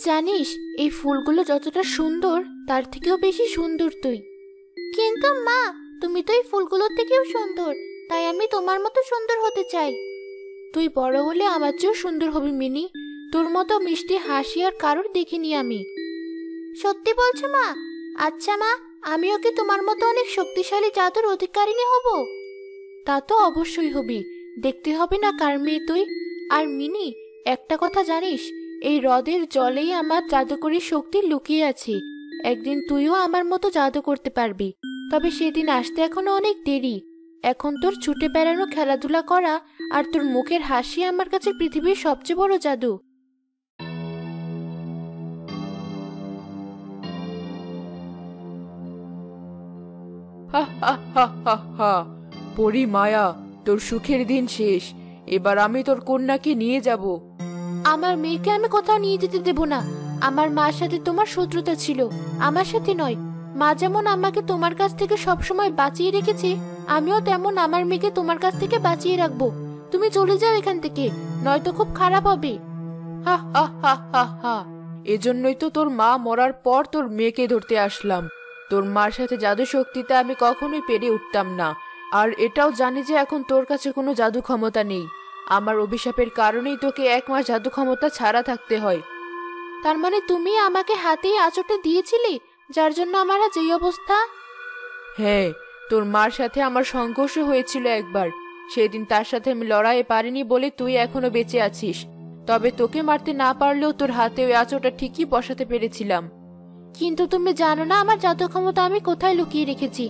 জানিস এই ফুলগুলো যতটা সুন্দর তার থেকেও বেশি সুন্দর তুই। কিন্তু মা, তুমি তো এই ফুলগুলোর থেকেও সুন্দর, তাই আমি তোমার মতো সুন্দর হতে চাই। তুই বড় হলে আমার চেয়েও সুন্দর হবি মিনি। তোর মতো মিষ্টি হাসি আর কারোর দেখিনি আমি। সত্যি বলছো মা? আচ্ছা মা, আমিও কি তোমার মতো অনেক শক্তিশালী জাদুর অধিকারিণী হব? তা তো অবশ্যই হবি। দেখতে হবে না কার মেয়ে তুই। আর মিনি, একটা কথা জানিস, এই হ্রদের জলেই আমার জাদুকরী শক্তি লুকিয়ে আছে। একদিন তুইও আমার মতো জাদু করতে পারবি। তবে সেদিন আসতে এখনো অনেক দেরি। এখন তোর ছুটে বেড়ানো, খেলাধুলা করা আর তোর মুখের হাসি আমার কাছে পৃথিবীর সবচেয়ে বড় জাদু। হা হা হা হা হা। পরি মায়া, তোর সুখের দিন শেষ। এবার আমি তোর কন্যাকে নিয়ে যাব। আমার মেয়েকে আমি কোথাও নিয়ে যেতে দেব না। আমার মার সাথে তোমার শত্রুতা ছিল, আমার সাথে নয়। মা যেমন আমাকে তোমার কাছ থেকে সবসময় বাঁচিয়ে রেখেছে, আমিও তেমন আমার মেয়েকে তোমার কাছ থেকে বাঁচিয়ে রাখবো। তুমি চলে যাও এখান থেকে, নয়তো খুব খারাপ হবে। হা হা হা হা হা। এজন্যই তো তোর মা মরার পর তোর মেয়েকে ধরতে আসলাম। তোর মার সাথে জাদু শক্তিতে আমি কখনোই পেরে উঠতাম না। আর এটাও জানি যে এখন তোর কাছে কোনো জাদু ক্ষমতা নেই। আমার অভিশাপের কারণেই তোকে 1 মাস জাদু ক্ষমতা ছাড়া থাকতে হয়। তার মানে তুমি আমাকে হাতে আঁচড়টা দিয়েছিলে, যার জন্য আমার আজ এই অবস্থা? হ্যাঁ, তোর মার সাথে আমার সংঘর্ষ হয়েছিল একবার। সেদিন তার সাথে আমি লড়াইয়ে পারিনি বলে তুই এখনো বেঁচে আছিস। তবে তোকে মারতে না পারলেও তোর হাতে ওই আঁচড়টা ঠিকই বসাতে পেরেছিলাম। কিন্তু তুমি জানো না আমার জাদু ক্ষমতা আমি কোথায় লুকিয়ে রেখেছি।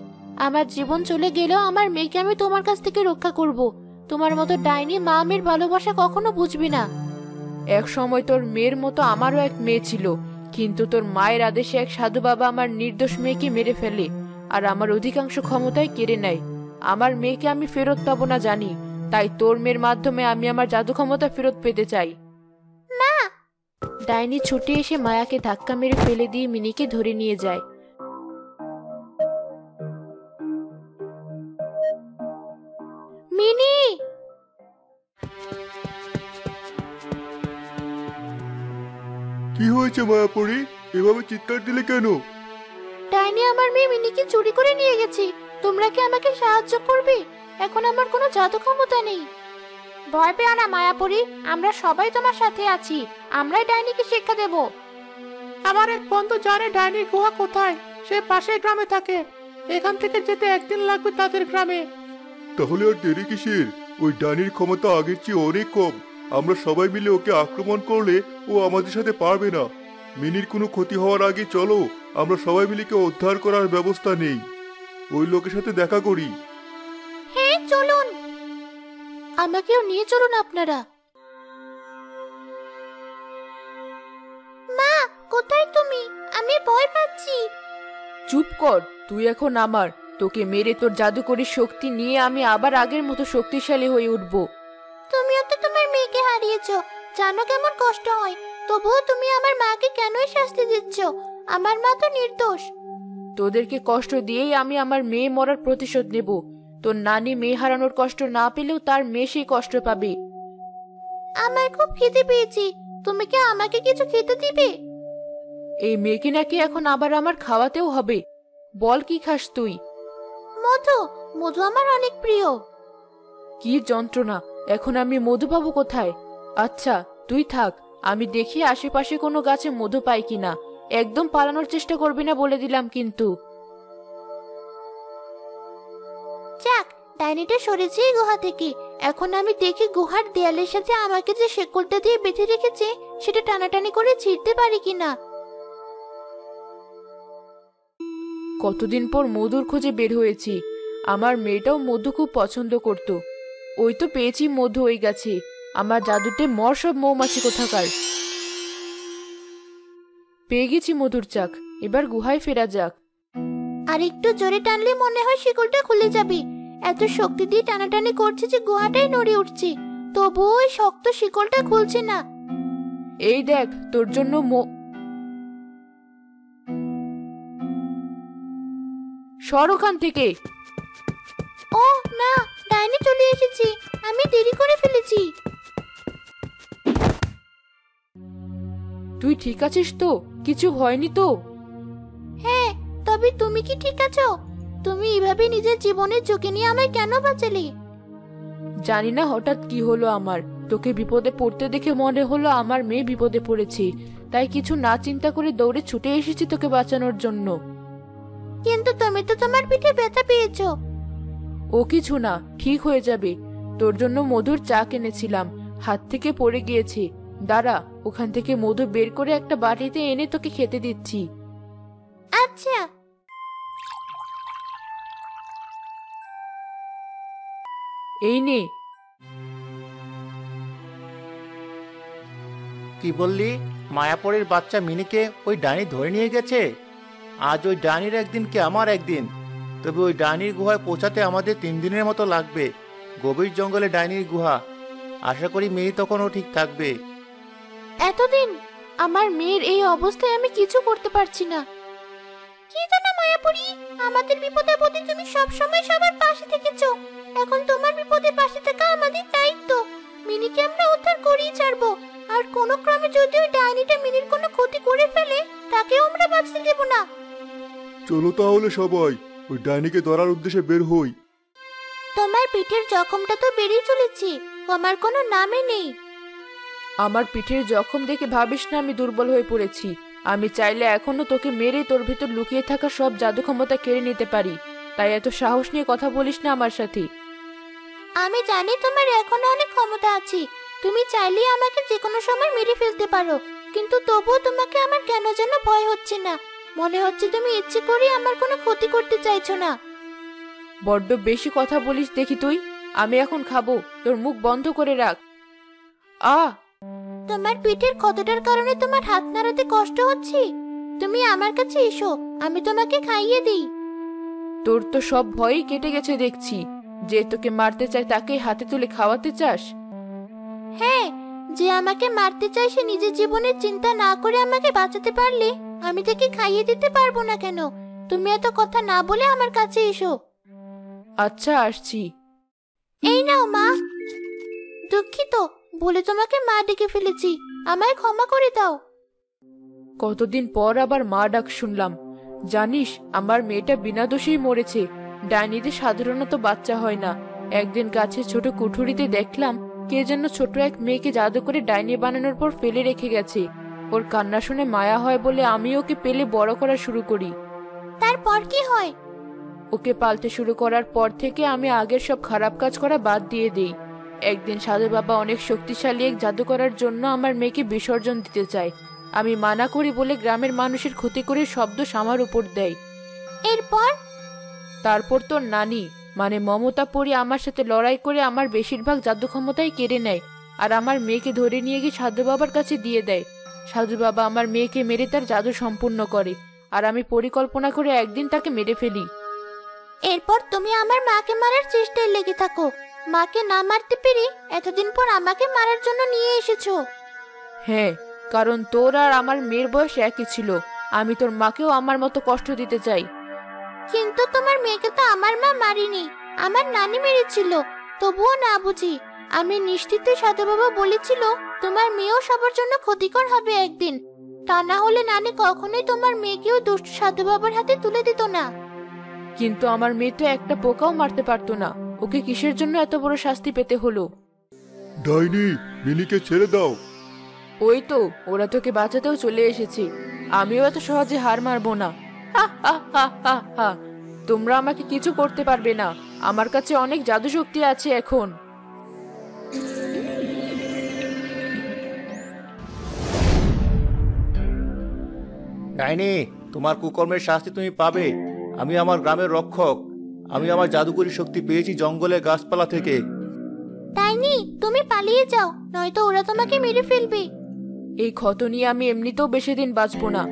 আমার জীবন চলে গেলেও আমার মেয়েকে আমি তোমার কাছ থেকে রক্ষা করব। তোমার মতো ডাইনি মা মেয়ের ভালোবাসা কখনো বুঝবি না। এক সময় তোর মেয়ের মতো আমারও এক মেয়ে ছিল, কিন্তু তোর মায়ের আদেশে এক সাধু বাবা আমার নির্দোষ মেয়েকে মেরে ফেলে আর আমার অধিকাংশ ক্ষমতাই কেড়ে নেয়। আমার মেয়েকে আমি ফেরত পাবো না জানি, তাই তোর মেয়ের মাধ্যমে আমি আমার জাদু ক্ষমতা ফেরত পেতে চাই। না! ডাইনি ছুটে এসে মায়াকে ধাক্কা মেরে ফেলে দিয়ে মিনিকে ধরে নিয়ে যায়। মিনি! কি হয়েছে মায়াপরি? এভাবে চিৎকার দিলে কেন? ডাইনি আমার মেয়ে মিনিকে চুরি করে নিয়ে গেছে। তোমরা কি আমাকে সাহায্য করবে? এখন আমার কোনো জাদু ক্ষমতা নেই। ভয় পেও না মায়াপুরী, আমরা সবাই তোমার সাথে আছি। আমরাই ডাইনিকে শিক্ষা দেব। আমার এক বন্ধু জানে ডাইনির গুহা কোথায়। সে পাশের গ্রামে থাকে। এখান থেকে যেতে 1 দিন লাগবে তাদের গ্রামে। তাহলে আর দেরি কিসের? ওই ডাইনির ক্ষমতা আগের চেয়ে অনেক কম। আমরা সবাই মিলে ওকে আক্রমণ করলে ও আমাদের সাথে পারবে না। মিনির কোনো ক্ষতি হওয়ার আগে চলো আমরা সবাই মিলে ওকে উদ্ধার করার ব্যবস্থা নেই। ওই লোকের সাথে দেখা করি। হ্যাঁ চলুন, আমাকেও নিয়ে চলুন আপনারা। মা, কোথায় তুমি? আমি ভয় পাচ্ছি। চুপ কর, তুই এখন আমার। তোকে মেরে তোর জাদুকরী শক্তি নিয়ে আমি আবার আগের মতো শক্তিশালী হয়ে উঠব। তুমিও তো তোমার মেয়েকে হারিয়েছো, জানো কেমন কষ্ট হয়। তবুও তুমি আমার মাকে কেনই শাস্তি দিচ্ছ? আমার মা তো নির্দোষ। তোদেরকে কষ্ট দিয়েই আমি আমার মেয়ে মরার প্রতিশোধ নেব। তোর নানি মেয়ে হারানোর কষ্ট না পেলেও তার মেয়ে সেই কষ্ট পাবে। আমার খুব খিদে পেয়েছে, তুমি কি আমাকে কিছু খেতে দিবে? এই মেয়েকে নাকি এখন আবার আমার খাওয়াতেও হবে। বল কি খাস তুই? মধু, মধু আমার অনেক প্রিয়। কি যন্ত্রণা! এখন আমি মধু পাবো কোথায়? আচ্ছা তুই থাক, আমি দেখি আশেপাশে কোনো গাছে মধু পাই কিনা। একদম পালানোর চেষ্টা করবি না বলে দিলাম কিন্তু। যাক, ডাইনিটা সরেছে এই গুহা থেকে। এখন আমি দেখি গুহার দেয়ালের সাথে আমাকে যে শেকলটা দিয়ে বেঁধে রেখেছে সেটা টানাটানি করে ছিঁড়তে পারি কিনা। কতদিন পর মধুর খোঁজে বের হয়েছি। আমার মেয়েটাও মধু খুব পছন্দ করত। ওই তো পেয়েছি মধু ওই গাছে। আমার জাদুতে মর সব মৌমাছি কোথাকার। পেয়ে গেছি মধুর চাক, এবার গুহায় ফেরা যাক। আর একটু জোরে টানলে মনে হয় শিকলটা খুলে যাবে। এত শক্তি দিয়ে টানাটানি করছে যে গুহাটাই নড়ে উঠছে, তবুও ওই শক্ত শিকলটা খুলছে না। এই দেখ তোর জন্য সর ওখান থেকে। ও না, ডাইনি চলে এসেছি, আমি দেরি করে ফেলেছি। তুই তুই ঠিক আছিস তো? কিছু হয়নি তো? হ্যাঁ, তবে তুমি কি ঠিক আছো? তুমি এভাবে নিজের জীবনের ঝুঁকি নিয়ে আমায় কেন বাঁচালে? জানি না হঠাৎ কি হলো আমার, তোকে বিপদে পড়তে দেখে মনে হলো আমার মেয়ে বিপদে পড়েছে, তাই কিছু না চিন্তা করে দৌড়ে ছুটে এসেছি তোকে বাঁচানোর জন্য। কিন্তু তুমি তো তোমার পিঠে ব্যথা পেয়েছো। ও কিছু না, ঠিক হয়ে যাবে। তোর জন্য মধুর চা কিনেছিলাম, হাত থেকে পড়ে গিয়েছে। দাঁড়া, ওখান থেকে মধু বের করে একটা বাটিতে এনে তোকে খেতে দিচ্ছি। আচ্ছা। এই নে। কি বললি? মায়াপরীর বাচ্চা মিনিকে ওই ডাইনি ধরে নিয়ে গেছে? আজ ওই ডাইনির একদিন কি আমার একদিন। তবে ওই ডাইনির গুহায় পৌঁছাতে আমাদের 3 দিনের মতো লাগবে। গভীর জঙ্গলে ডাইনির গুহা। আশা করি মিনি তখনও ঠিক থাকবে। এতদিন আমার মেয়ের এই অবস্থায় আমি কিছু করতে পারছি না। কি জানো মায়াপুরী, আমাদের বিপদে আপদে তুমি সব সময় সবার পাশে থেকেছো। এখন তোমার বিপদে পাশে থাকা আমাদের দায়িত্ব। মিনিকে আমরা উদ্ধার করেই ছাড়বো। আর কোনো ক্রমে যদি ওই ডাইনিটা মিনির কোনো ক্ষতি করে ফেলে, তাকেও আমরা বাঁচতে দেব না। চলো তাহলে সবাই ওই ডাইনিকে ধরার উদ্দেশ্যে বের হই। তোমার পিঠের জখমটা তো বেড়েই চলেছে, কমার কোনো নামই নেই। আমার পিঠের জখম দেখে ভাবিস না আমি দুর্বল হয়ে পড়েছি। আমি চাইলে এখনো তোকে মেরে তোর ভেতর লুকিয়ে থাকা সব জাদু ক্ষমতা কেড়ে নিতে পারি। তাই এত সাহস নিয়ে কথা বলিস না আমার সাথে। আমি জানি তোমার এখনো অনেক ক্ষমতা আছে। তুমি চাইলেই আমাকে যে কোনো সময় মেরে ফেলতে পারো, কিন্তু তবুও তোমাকে আমার কেন যেন ভয় হচ্ছে না। মনে হচ্ছে তুমি ইচ্ছে করে আমার কোনো ক্ষতি করতে চাইছো না। বড্ড বেশি কথা বলিস দেখি তুই। আমি এখন খাবো, তোর মুখ বন্ধ করে রাখ। তোমার পিঠের ক্ষতটার কারণে তোমার হাত নাড়াতে কষ্ট হচ্ছে। তুমি আমার কাছে এসো, আমি তোমাকে খাইয়ে দিই। তোর তো সব ভয়ই কেটে গেছে দেখছি। যে তোকে মারতে চায় তাকে হাতে তুলে খাওয়াতে চাস? হ্যাঁ, যে আমাকে মারতে চায় সে নিজের জীবনের চিন্তা না করে আমাকে বাঁচাতে পারলে আমি তাকে খাইয়ে দিতে পারবো না কেন? তুমি এত কথা না বলে আমার কাছে এসো। আচ্ছা, আসছি। এই নাও মা। দুঃখিত, বলে তোমাকে মা ডেকে ফেলেছি, আমায় ক্ষমা করে দাও। কতদিন পর আবার মা ডাক শুনলাম। জানিস, আমার মেয়েটা বিনা দোষেই মরেছে। ডাইনিতে সাধারণত বাচ্চা হয় না। একদিন গাছের ছোট কুঠুরিতে দেখলাম কে যেন ছোট এক মেয়েকে জাদু করে ডাইনি বানানোর পর ফেলে রেখে গেছে। ওর কান্না শুনে মায়া হয় বলে আমি ওকে পেলে বড় করা শুরু করি। তারপর কি হয়? ওকে পালতে শুরু করার পর থেকে আমি আগের সব খারাপ কাজ করা বাদ দিয়ে দিই। একদিন সাধু বাবা অনেক শক্তিশালী এক জাদু করার জন্য আমার মেয়েকে বিসর্জন দিতে চায়। আমি মানা করি বলে গ্রামের মানুষের ক্ষতি করে শব্দ আমার উপর দেয়। তারপর তোর নানি মানে মমতা পরি আমার সাথে লড়াই করে আমার বেশিরভাগ জাদু ক্ষমতাই কেড়ে নেয় আর আমার মেয়েকে ধরে নিয়ে গিয়ে সাধু বাবার কাছে দিয়ে দেয়। সাধু বাবা আমার মেয়েকে মেরে তার জাদু সম্পূর্ণ করে আর আমি পরিকল্পনা করে একদিন তাকে মেরে ফেলি। এরপর তুমি আমার মাকে মারার চেষ্টায় লেগে থাকো। মাকে না মারতে পেরে এতদিন পর আমাকে মারার জন্য নিয়ে এসেছো। হ্যাঁ, কারণ তোর আর আমার মেয়ের বয়স একই ছিল। আমি তোর মাকেও আমার মতো কষ্ট দিতে চাই। কিন্তু তোমার মেয়েকে তো আমার মা মারিনি, আমার নানি মেরেছিল। তবুও না বুঝি। আমি নিশ্চিত সাধু বাবা বলেছিল তোমার মেয়েও সবার জন্য ক্ষতিকর হবে একদিন। তা না হলে নানি কখনোই তোমার মেয়েকেও দুষ্ট সাধু বাবার হাতে তুলে দিত না। কিন্তু আমার মেয়ে তো একটা পোকাও মারতে পারতো না। ওকে কিসের জন্য এত বড় শাস্তি পেতে হলো? ডাইনি, মিনিকে ছেড়ে দাও। ওই তো ওরা তোকে বাঁচাতেও চলে এসেছে। আমিও এত সহজে হার মারবো না। হা হা হা হা হা। তোমরা আমাকে কিছু করতে পারবে না। আমার কাছে অনেক জাদু শক্তি আছে এখন। ডাইনি, তোমার কুকর্মের শাস্তি তুমি পাবে। আমি আমার গ্রামের রক্ষক। আমি আমার জাদুকরী শক্তি পেয়েছি জঙ্গলের গাছপালা থেকে। ডাইনি, তুমি পালিয়ে যাও, নয়তো ওরা তোমাকে মেরে ফেলবে। এই ক্ষত নিয়ে আমি এমনিতেও বেশি দিন বাঁচবো না।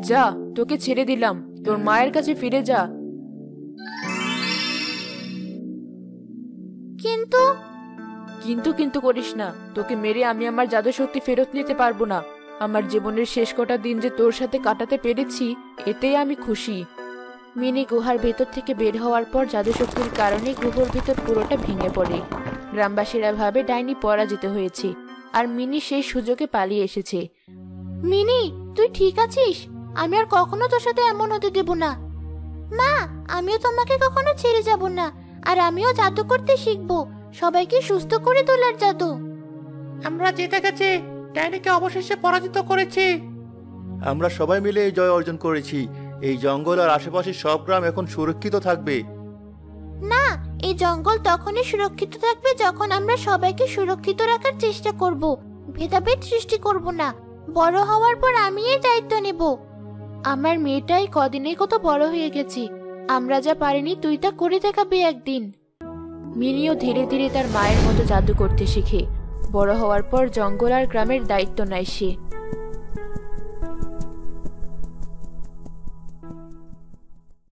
যা, তোকে ছেড়ে দিলাম। তোর মায়ের কাছে ফিরে যা। কিন্তু কিন্তু করিস না। তোকে মেরে আমি আমার জাদু শক্তি ফেরত নিতে পারবো না। আমার জীবনের শেষ কটা দিন যে তোর সাথে কাটাতে পেরেছি, এতেই আমি খুশি। মিনি গুহার ভেতর থেকে বের হওয়ার পর জাদু শক্তির কারণে গুহার ভেতর পুরোটা ভেঙে পড়ে। গ্রামবাসীরা ভাবে ডাইনি পরাজিত হয়েছে আর মিনি সেই সুযোগে পালিয়ে এসেছে। মিনি, তুই ঠিক আছিস? আমি আর কখনো তোর সাথে এমন হতে দেব না। মা, আমিও তোমাকে কখনো ছেড়ে যাব না। আর আমিও জাদু করতে শিখবো, সবাইকে সুস্থ করে তোলার জাদু। আমরা জিতে গেছি, ডাইনিকে অবশেষে পরাজিত করেছি। আমরা সবাই মিলে এই জয় অর্জন করেছি। এই জঙ্গল আর আশেপাশের সব গ্রাম এখন সুরক্ষিত থাকবে। না, এই জঙ্গল তখনই সুরক্ষিত থাকবে যখন আমরা সবাইকে সুরক্ষিত রাখার চেষ্টা করব, ভেদাভেদ সৃষ্টি করব না। বড় হওয়ার পর আমি এই দায়িত্ব নেব। আমার মেয়েটাই কদিনে কত বড় হয়ে গেছে, আমরা যা পারিনি তুই তা করে দেখাবি একদিন। মিনিও ধীরে ধীরে তার মায়ের মতো জাদু করতে শিখে। বড় হওয়ার পর জঙ্গল আর গ্রামের দায়িত্ব নেয় সে।